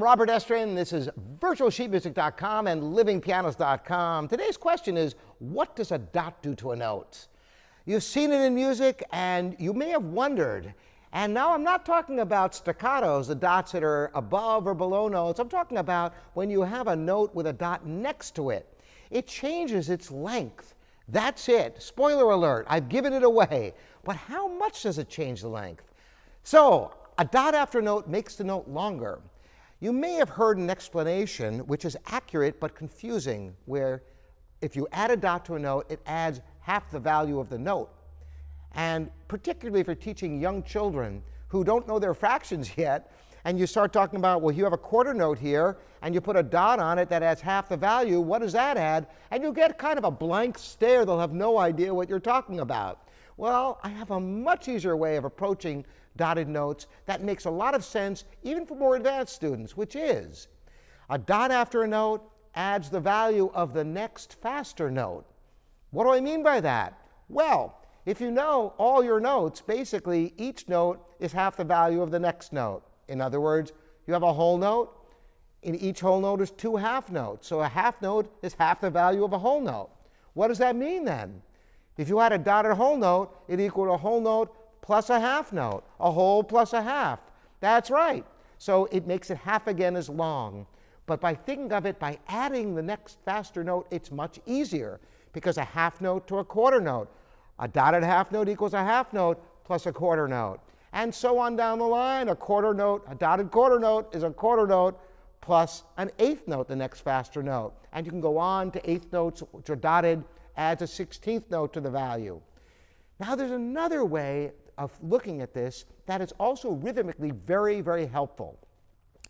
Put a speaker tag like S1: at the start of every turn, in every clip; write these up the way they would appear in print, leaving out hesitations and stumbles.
S1: Robert Estrin. This is virtualsheetmusic.com and livingpianos.com. Today's question is, what does a dot do to a note? You've seen it in music and you may have wondered. And now I'm not talking about staccatos, the dots that are above or below notes. I'm talking about when you have a note with a dot next to it. It changes its length. That's it. Spoiler alert, I've given it away. But how much does it change the length? So, a dot after a note makes the note longer. You may have heard an explanation which is accurate but confusing, where if you add a dot to a note, it adds half the value of the note. And particularly if you're teaching young children who don't know their fractions yet, and you start talking about, well, you have a quarter note here, and you put a dot on it that adds half the value, what does that add? And you'll get kind of a blank stare. They'll have no idea what you're talking about. Well, I have a much easier way of approaching dotted notes that makes a lot of sense even for more advanced students, which is a dot after a note adds the value of the next faster note. What do I mean by that? Well, if you know all your notes, basically each note is half the value of the next note. In other words, you have a whole note. In each whole note is two half notes. So a half note is half the value of a whole note. What does that mean then? If you had a dotted whole note, it equaled a whole note plus a half note, a whole plus a half. That's right. So it makes it half again as long. But by thinking of it, by adding the next faster note, it's much easier, because a half note to a quarter note, a dotted half note equals a half note plus a quarter note. And so on down the line. A quarter note, a dotted quarter note is a quarter note plus an eighth note, the next faster note. And you can go on to eighth notes which are dotted, adds a 16th note to the value. Now there's another way of looking at this that is also rhythmically very, very helpful,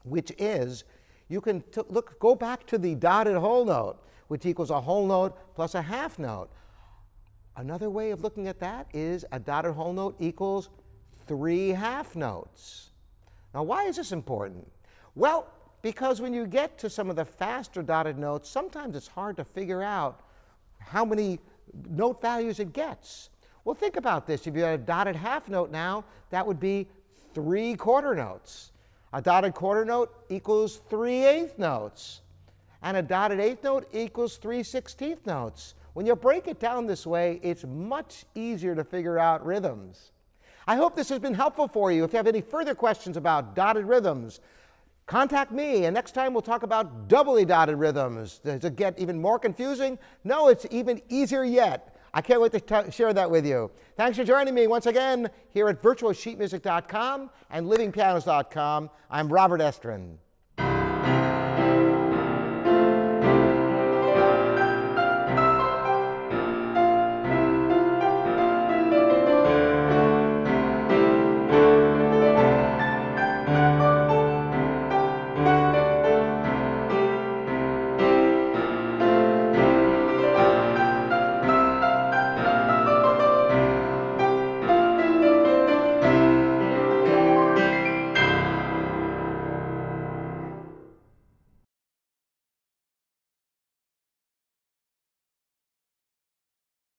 S1: which is you can go back to the dotted whole note, which equals a whole note plus a half note. Another way of looking at that is a dotted whole note equals 3 half notes. Now, why is this important? Well, because when you get to some of the faster dotted notes, sometimes it's hard to figure out how many note values it gets. Well, think about this. If you had a dotted half note now, that would be 3 quarter notes. A dotted quarter note equals 3 eighth notes. And a dotted eighth note equals 3 16th notes. When you break it down this way, it's much easier to figure out rhythms. I hope this has been helpful for you. If you have any further questions about dotted rhythms, contact me, and next time we'll talk about doubly dotted rhythms. Does it get even more confusing? No, it's even easier yet. I can't wait to share that with you. Thanks for joining me once again here at virtualsheetmusic.com and livingpianos.com. I'm Robert Estrin.